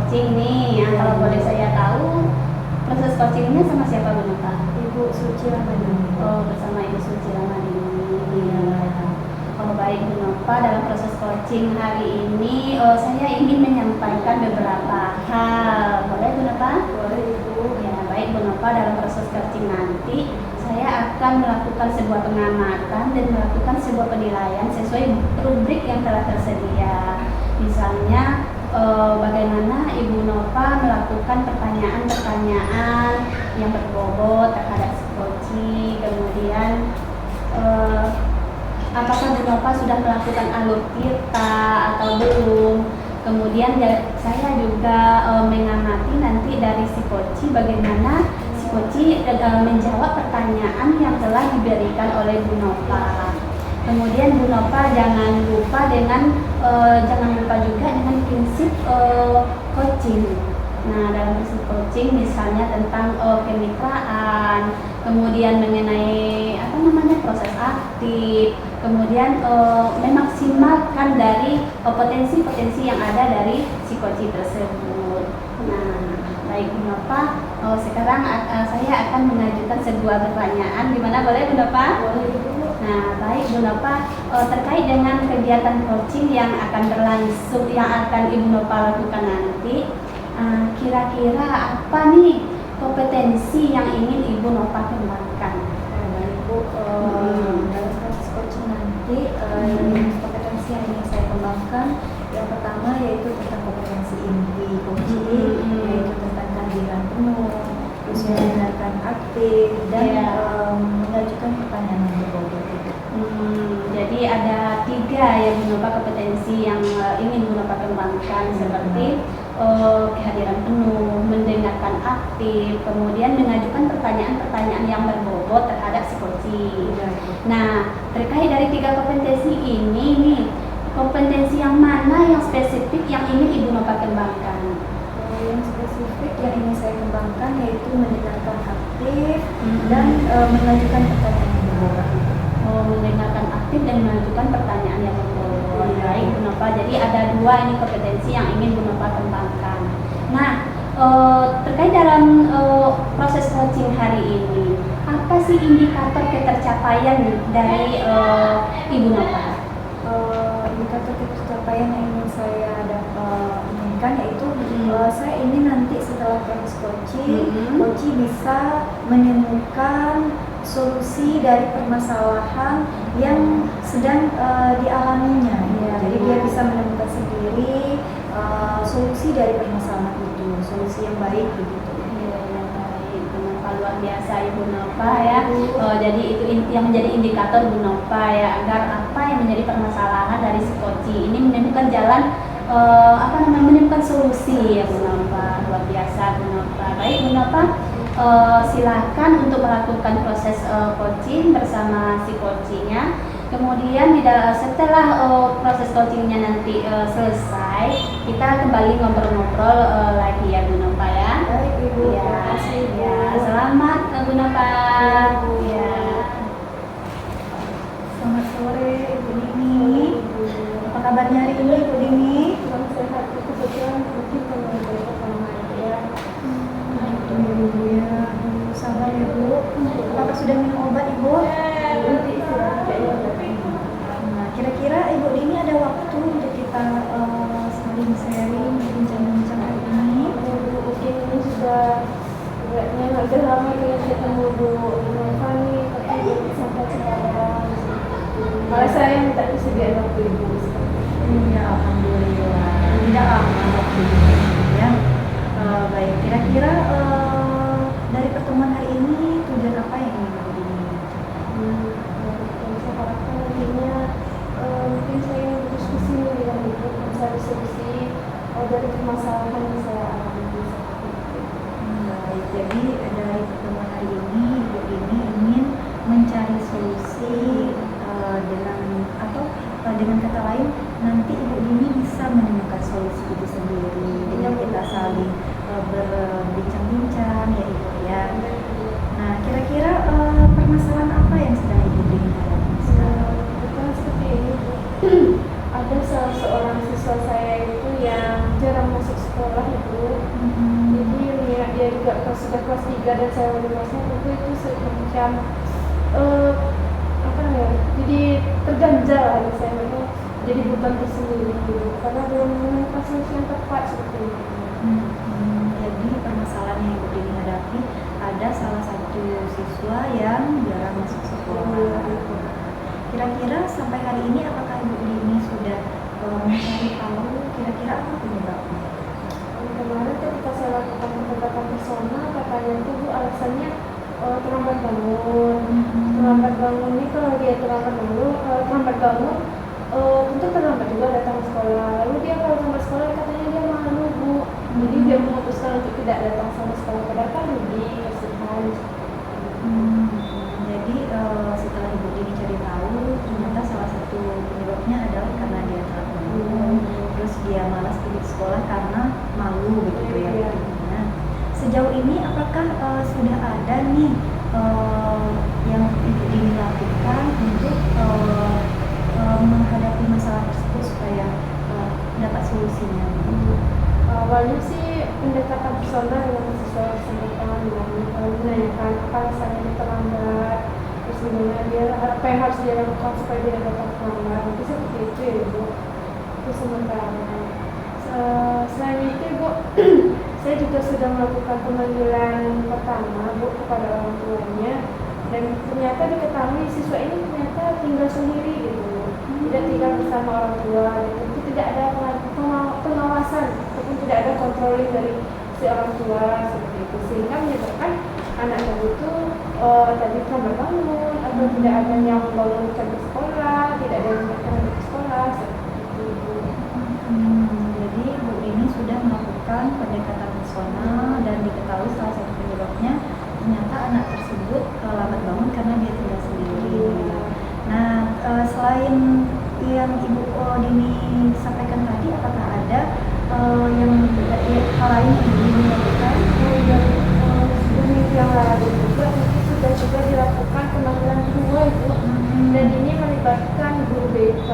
coaching nih. Kalau boleh saya tahu proses coachingnya sama siapa Bu Nova? Ibu Suci Ramadhani. Oh, bersama Ibu Suci Ramadhani. Iya. Oh, baik Bu Nova, dalam proses coaching hari ini saya ingin menyampaikan beberapa hal. Boleh Bu Nova? Boleh Ibu. Ya, baik Bu Nova, dalam proses coaching nanti saya akan melakukan sebuah pengamatan dan melakukan sebuah penilaian sesuai rubrik yang telah tersedia. Misalnya bagaimana Ibu Nova melakukan pertanyaan-pertanyaan yang berbobot terhadap si coaching, kemudian apakah Bu Nova sudah melakukan alur kita atau belum. Kemudian saya juga mengamati nanti dari si coaching bagaimana si coaching menjawab pertanyaan yang telah diberikan oleh Bu Nova. Kemudian Bu Nova jangan lupa juga dengan prinsip coaching. Nah, dalam prinsip coaching misalnya tentang kemitraan, kemudian mengenai proses aktif, kemudian memaksimalkan dari potensi-potensi yang ada dari si coaching tersebut. Nah, baik Bu Nova, sekarang saya akan mengajukan sebuah pertanyaan. Gimana, boleh Bu Nova? Boleh Ibu. Nah, baik Bu Nova, terkait dengan kegiatan coaching yang akan berlangsung, yang akan Ibu Nova lakukan nanti, kira-kira apa nih kompetensi yang ingin Ibu Nova kembangkan? Baik Bu, dalam proses coaching nanti kompetensi yang ingin saya kembangkan, yang pertama yaitu tentang kompetensi inti coaching, yaitu tentang kehadiran penuh, terus mendengarkan aktif dan mengajukan pertanyaan yang berbobot. Jadi ada 3 yang Bu Nova kompetensi yang ingin Bu Nova kembangkan, seperti kehadiran penuh, mendengarkan aktif, kemudian mengajukan pertanyaan-pertanyaan yang berbobot terhadap si coaching. Nah, terkait dari 3 kompetensi ini nih, kompetensi yang mana yang spesifik yang ingin Ibu Nova kembangkan? Yang spesifik yang ingin saya kembangkan yaitu mendengarkan aktif dan mengajukan pertanyaan yang berbobot. Mendengarkan aktif dan mengajukan pertanyaan yang berbobot. Baik Bu Nova, jadi ada 2 ini kompetensi yang ingin Bu Nova kembangkan. Nah, terkait dalam proses coaching hari ini, apa sih indikator ketercapaian dari Ibu Nova? Indikator pencapaian yang ingin saya inginkan yaitu saya ingin nanti setelah proses coaching, coaching bisa menemukan solusi dari permasalahan yang sedang dialaminya. Jadi dia bisa menemukan sendiri solusi dari permasalahan itu, solusi yang baik begitu. Luar biasa Ibu Nova ya. Jadi itu yang menjadi indikator Bu Nova ya, agar apa yang menjadi permasalahan dari si coaching ini menemukan jalan menemukan solusi ya Bu Nova. Luar biasa Bu Nova. Baik Bu Nova, silakan untuk melakukan proses coaching bersama si coachingnya. Kemudian setelah proses coachingnya nanti selesai, kita kembali ngobrol-ngobrol lagi ya Bu Nova ya. Baik Ibu, ya, terima kasih Ibu. Ya, selamat Bu Nova. Ya. Selamat sore Ibu Dini. Apa kabarnya hari ini Ibu Dini? Sehat, kebetulan kita ya. Alhamdulillah, sabar ya Bu. Apakah sudah minum obat Ibu? Nah, kira-kira Ibu Dini ada waktu untuk kita saling sharing, bincang-bincang hari ini? Mungkin ini sudah agak lama kita ketemu Bu Nova nih, tapi belum sampai sekarang. Malah saya minta disediakan waktu Ibu. Ya, alhamdulillah. Tidak lama waktunya ya. Baik, kira-kira dari pertemuan hari ini tujuan apa yang ingin Ibu Dini? Saya harapkan nantinya mungkin saya ingin berdiskusi dengan Ibu, mencari solusi dari permasalahan yang saya alami. Baik, jadi dari pertemuan hari ini Ibu Dini ingin mencari solusi dengan kata lain nanti Ibu Dini bisa menemukan solusi itu sendiri. Jadi kita saling berbincang-bincang ya Ibu ya. Nah, kira-kira permasalahan apa yang sedang Ibu Dini hadapi sekarang? Bukan seperti ini Bu. Ada salah seorang siswa saya itu yang jarang masuk sekolah. sekolah itu. Jadi niat dia juga sudah kelas 3 dan saya baru masuk, tentu itu semacam apa ya, jadi terganjal lah saya memang jadi beban tersendiri gitu, karena belum menemukan solusi yang tepat seperti itu. Jadi permasalahan yang Ibu Dini hadapi, ada salah satu siswa yang jarang masuk sekolah. Kira-kira sampai hari ini apakah Ibu Dini sudah mencari tahu kira-kira apa penyebabnya? Kemarin ketika saya lakukan pendekatan personal, katanya itu Bu alasannya terlambat bangun. Terlambat bangun ini kalau dia terlambat bangun tentu terlambat juga datang ke sekolah. Lalu dia kalau sampai sekolah katanya dia malu Bu, jadi dia memutuskan untuk tidak datang sama sekolah, padahal kan rugi, kasihan. Jadi setelah Ibu Dini cari tahu, ternyata salah satu penyebabnya adalah karena dia telat bangun, terus dia malas pergi ke sekolah karena malu begitu ya. Iya. Nah, sejauh ini apakah sudah ada nih yang Ibu Dini lakukan untuk menghadapi masalah tersebut supaya dapat solusinya? Awalnya sih pendekatan personal dengan siswa sampaikan menanyakan apa alasannya dia terlambat, terus gimana dia apa yang harus dia lakukan supaya dia datang terlambat, itu seperti itu ya Bu. Itu sementara. Selain itu Bu, saya juga sudah melakukan pemanggilan pertama Bu kepada orang tuanya, dan ternyata diketahui siswa ini ternyata tinggal sendiri gitu, tidak tinggal bersama orang tua, gitu. Tidak ada pengawasan ataupun tidak ada controlling dari si orang tua seperti itu, sehingga menyebabkan anak-anak itu tadi terlambat bangun atau tidak ada yang membangunkan ke sekolah, tidak ada yang mengantarkan ke sekolah seperti itu. Jadi Bu ini sudah melakukan pendekatan personal dan diketahui salah satu penyebabnya ternyata anak tersebut lambat bangun karena dia tinggal sendiri. Nah, selain yang Ibu Dini sampaikan tadi, apakah ada yang hal lain yang Ibu Dini lakukan? Seminggu yang lalu juga sudah dilakukan pemanggilan kedua Ibu, dan ini melibatkan guru BK,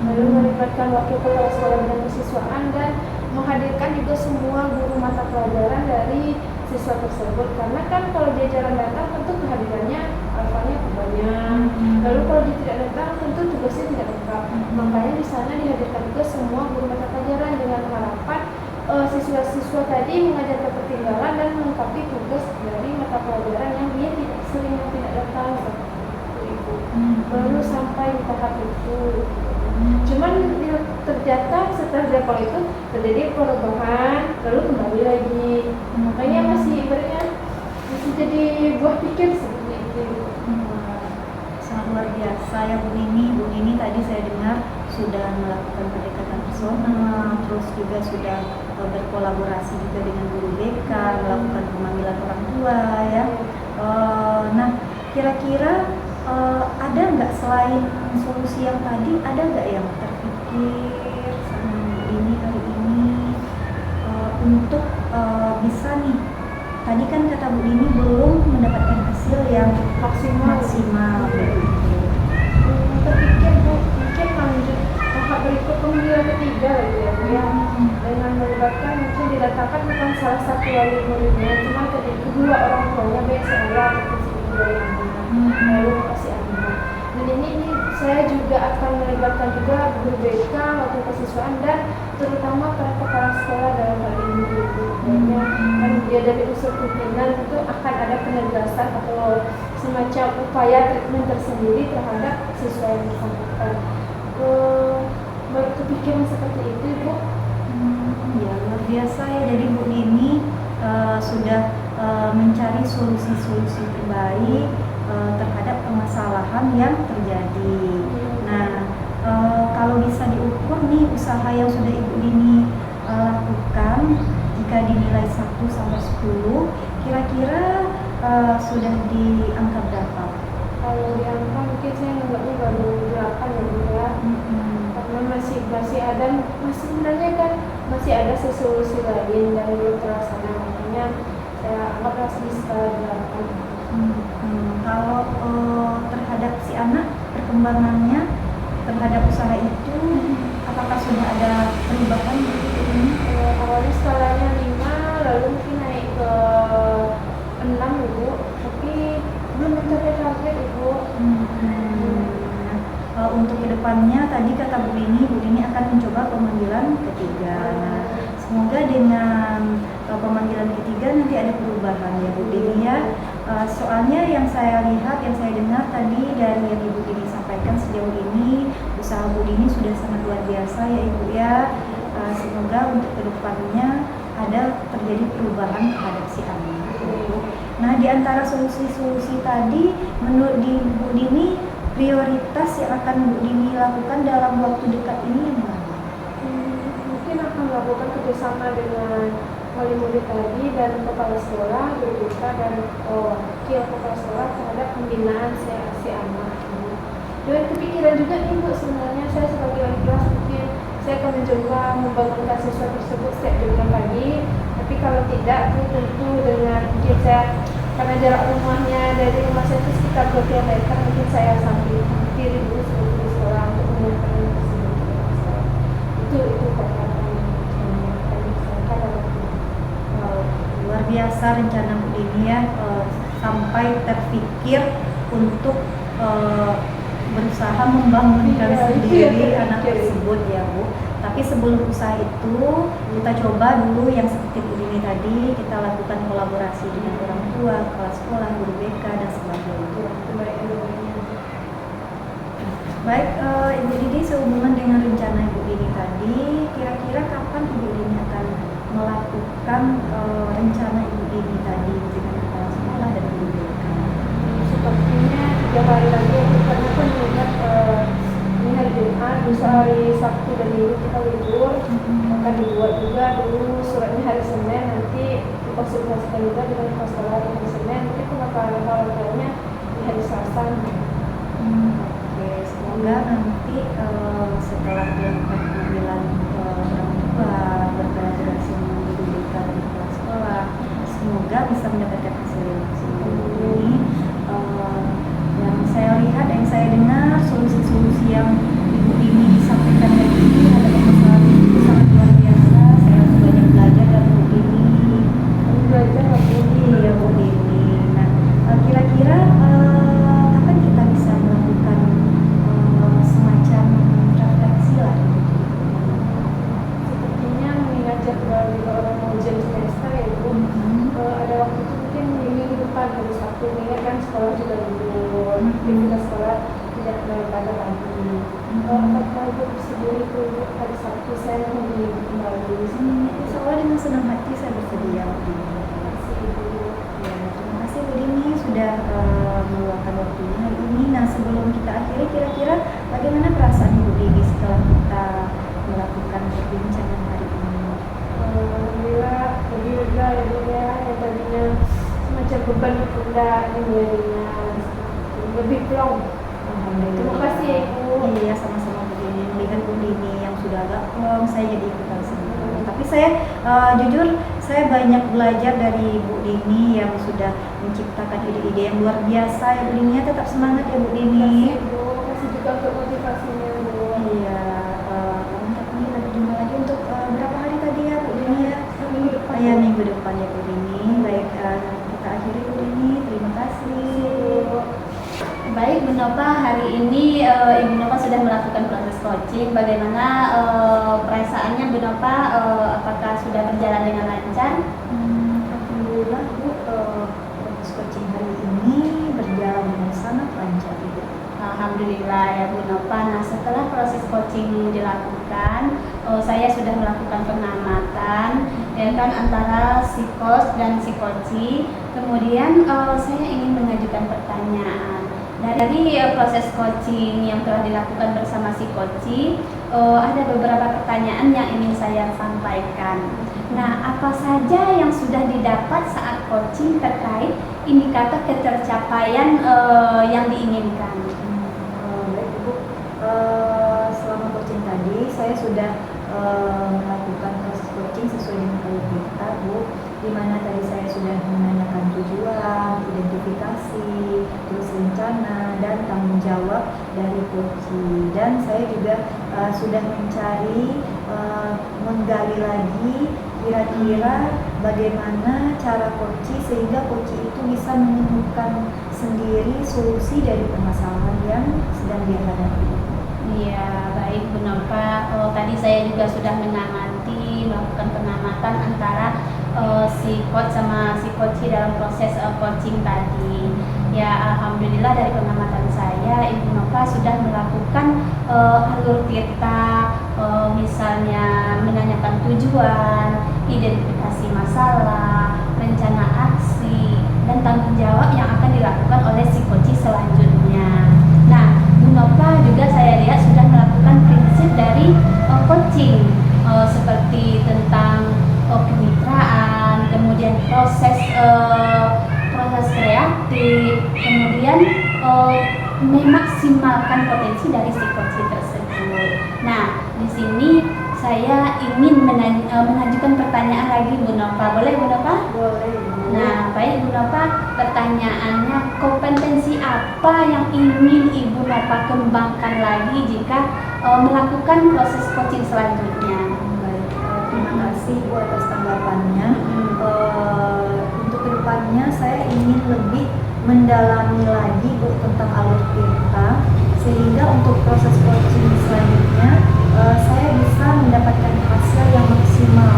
lalu melibatkan wakil kepala sekolah bidang kesiswaan, dan menghadirkan juga semua guru mata pelajaran dari siswa tersebut, karena kan kalau dia jarang datang tentu kehadirannya alfanya banyak, lalu kalau dia tidak datang tentu tugasnya tidak lengkap. Makanya di sana dihadirkan juga semua guru mata pelajaran dengan harapan siswa-siswa tadi mengajarkan ketinggalan dan melengkapi tugas dari mata pelajaran yang dia tidak datang seperti itu. Baru sampai di tahap itu. Cuman ternyata setelah jadwal itu terjadi perubahan, lalu kembali lagi. Makanya masih jadi buah pikir seperti itu. Sangat luar biasa ya Bu Nini. Bu Nini tadi saya dengar sudah melakukan pendekatan personal, terus juga sudah berkolaborasi juga dengan guru BK, melakukan pemanggilan orang tua ya. Nah, kira-kira ada nggak selain solusi yang tadi, ada nggak yang terpikir sama Bu Dini hari ini untuk bisa nih? Tadi kan kata Bu Dini belum mendapatkan hasil yang maksimal. Terpikir Bu, mungkin lanjut tahap berikut pemanggilan ketiga gitu ya Bu ya, dengan melibatkan mungkin didatangkan bukan salah satu wali muridnya, cuma kedua orang tuanya, baik sekolah ataupun si kedua yang lalu kasih anak. Dan ini saya juga akan melibatkan juga guru BK, wakil kesiswaan, dan terutama para kepala sekolah dalam hal ini gitu. Kan dia dari unsur pimpinan itu akan ada penegasan atau semacam upaya treatment tersendiri terhadap siswa yang bersangkutan. Baru kepikiran seperti itu Bu. Ya luar biasa ya, jadi Bu Nini sudah mencari solusi-solusi terbaik terhadap permasalahan yang terjadi. Nah, kalau bisa diukur nih usaha yang sudah Ibu Dini lakukan, jika dinilai 1 sampai 10, kira-kira sudah di angka berapa? Kalau di angka mungkin saya nganggapnya baru 8 ya Bu ya. Karena masih ada, sebenarnya kan masih ada solusi lain dan belum terlaksana, makanya saya anggaplah bisa 8. Kalau terhadap si anak, perkembangannya terhadap usaha itu, apakah sudah ada perubahan begitu ini? Awalnya awalnya skalanya 5, lalu mungkin naik ke 6 Ibu, tapi belum mencapai target Ibu. Untuk kedepannya tadi kata Bu Dini akan mencoba pemanggilan ketiga. Nah, semoga dengan pemanggilan ketiga nanti ada perubahan ya Bu Dini ya. Soalnya yang saya lihat, yang saya dengar tadi dari yang Ibu Dini sampaikan sejauh ini, usaha Bu Dini sudah sangat luar biasa ya Ibu ya. Semoga untuk kedepannya ada terjadi perubahan terhadap si anak. Nah, di antara solusi-solusi tadi, menurut Bu Dini, prioritas yang akan Bu Dini lakukan dalam waktu dekat ini yang mana? Mungkin akan melakukan kerjasama dengan wali murid tadi dan kepala sekolah, guru BK dan wakil kepala sekolah terhadap pembinaan si anak. Dan kepikiran juga nih Bu, sebenarnya saya sebagai wali kelas mungkin saya akan mencoba membangunkan siswa tersebut setiap jam pagi. Tapi kalau tidak, itu tentu dengan mungkin saya, karena jarak rumahnya dari rumah saya itu sekitar 2 km, mungkin saya sambil hampiri dulu sebelum di sekolah untuk menyiapkan anak tersebut. Itu perkataan yang tadi saya katakan. Luar biasa rencana Bu Dini ya, sampai terpikir untuk berusaha membangunkan sendiri anak tersebut ya Bu. Tapi sebelum usaha itu kita coba dulu yang seperti Bu Dini tadi, kita lakukan kolaborasi dengan orang tua, kepala sekolah, guru BK dan sebagainya. Baik, Ibu Dini, sehubungan dengan rencana Ibu Dini tadi, kira-kira kapan Ibu Dini akan melakukan rencana Ibu Dini tadi dengan kepala sekolah dan guru BK? Sepertinya 3 hari lagi karena kan mengingat ini hari Jumat, lusa hari Sabtu dan Minggu kita libur, maka dibuat juga dulu suratnya hari Senin, nanti dikonsultasikan juga dengan kepala sekolah hari Senin, mungkin pengetahuan-pengetahuannya di hari Selasa. Oke, semoga nanti setelah dilakukan pemanggilan orang tua, berkolaborasi dengan guru BK dan kepala sekolah, semoga bisa mendapatkan hasil yang maksimal. Ini yang saya lihat, yang saya dengar, solusi-solusi yang Ibu Dini sampaikan tadi ini adalah masalah itu sangat luar biasa. Saya banyak belajar dari Bu Dini. Belajar lagi. Iya Bu Dini. Nah, kira-kira kapan kita bisa melakukan semacam refleksi lah? Sepertinya mengingat jadwal juga orang mau ujian semester ya Bu. Ada waktu itu mungkin minggu depan hari Sabtu, mengingat kan sekolah juga libur, aktivitas sekolah tidak pada pagi. Apakah Ibu bersedia itu hari Sabtu saya menghubungi kembali? Insya Allah dengan senang hati saya bersedia Bu Dini. Terima kasih Ibu. Ya, terima kasih Bu Dini sudah meluangkan waktunya hari ini. Nah, sebelum kita akhiri, kira-kira bagaimana perasaan Ibu Dini setelah kita melakukan perbincangan hari ini? Alhamdulillah lebih lega ya Bu ya, yang tadinya semacam beban di pundak ini jadinya lebih plong. Terima kasih ya Ibu. Iya, sama-sama Bu Dini. Melihat Bu Dini yang sudah agak plong, saya jadi ikutan senang. Tapi saya jujur, saya banyak belajar dari Bu Dini yang sudah menciptakan ide-ide yang luar biasa ya Bu Dini. Tetap semangat ya Bu Dini. Terima kasih juga untuk motivasinya Bu. Iya, kapan-kapan kita berjumpa lagi untuk berapa hari tadi ya Bu Dini ya? Minggu depan. Ya, minggu depan ya Bu Dini. Baik, kita akhiri Bu Dini. Terima kasih. Baik Bu Nova, hari ini Ibu Nova sudah melakukan proses coaching. Bagaimana perasaannya Bu Nova? Apakah sudah berjalan dengan lancar? Alhamdulillah Bu, proses coaching hari ini berjalan dengan sangat lancar Ibu. Alhamdulillah ya Bu Nova. Nah, setelah proses coaching dilakukan, saya sudah melakukan pengamatan ya kan antara si coach dan si coaching. Kemudian saya ingin mengajukan pertanyaan. Dari proses coaching yang telah dilakukan bersama si coaching, ada beberapa pertanyaan yang ingin saya sampaikan. Nah, apa saja yang sudah didapat saat coaching terkait indikator ketercapaian yang diinginkan? Baik Ibu, selama coaching tadi saya sudah melakukan proses coaching sesuai dengan alur kita Bu, di mana tadi saya sudah menanyakan tujuan, identifikasi, terus rencana dan tanggung jawab dari coaching, dan saya juga sudah mencari menggali lagi Kira-kira bagaimana cara Koci sehingga Koci itu bisa menemukan sendiri solusi dari permasalahan yang sedang dia hadapi. Iya, baik Bu Nova. Tadi saya juga sudah mengamati, melakukan pengamatan antara si coach sama si coach dalam proses coaching tadi. Ya, alhamdulillah dari pengamatan saya, Ibu Nova sudah melakukan alur tirta, misalnya menanyakan tujuan, identifikasi masalah, rencana aksi, dan tanggung jawab yang akan dilakukan oleh si coach selanjutnya. Nah, Bu Nova juga saya lihat sudah melakukan prinsip dari coaching, seperti tentang kemitraan, kemudian proses kreatif, kemudian memaksimalkan potensi dari si coaching tersebut. Nah, di sini saya ingin mengajukan pertanyaan lagi Bu Nova. Boleh Bu Nova? Boleh. Nah, baik Bu Nova, pertanyaannya, kompetensi apa yang ingin Ibu Nova kembangkan lagi jika melakukan proses coaching selanjutnya? Baik, terima kasih Bu atas tanggapannya. Untuk kedepannya saya ingin lebih mendalami lagi Bu tentang alur tirta, sehingga untuk proses coaching selanjutnya saya bisa mendapatkan hasil yang maksimal.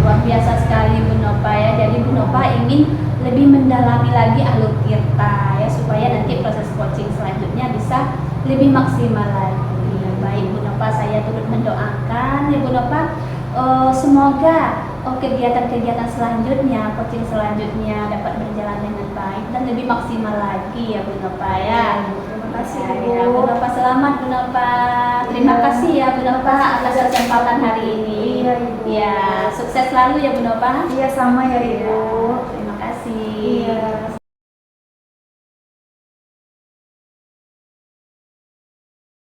Luar biasa sekali Bu Nova ya. Jadi Bu Nova ingin lebih mendalami lagi alur tirta ya, supaya nanti proses coaching selanjutnya bisa lebih maksimal lagi. Baik Bu Nova, saya turut mendoakan ya Bu Nova, semoga kegiatan-kegiatan selanjutnya, coaching selanjutnya dapat berjalan dengan baik dan lebih maksimal lagi ya Bu Nova ya. Terima kasih Ya, Bu Nova, selamat Bu Nova. Terima kasih ya Bu Nova atas kesempatan hari ini. Iya, Ibu. Ya, sukses selalu ya Bu Nova. Iya, sama ya Ibu. Terima kasih. Iya.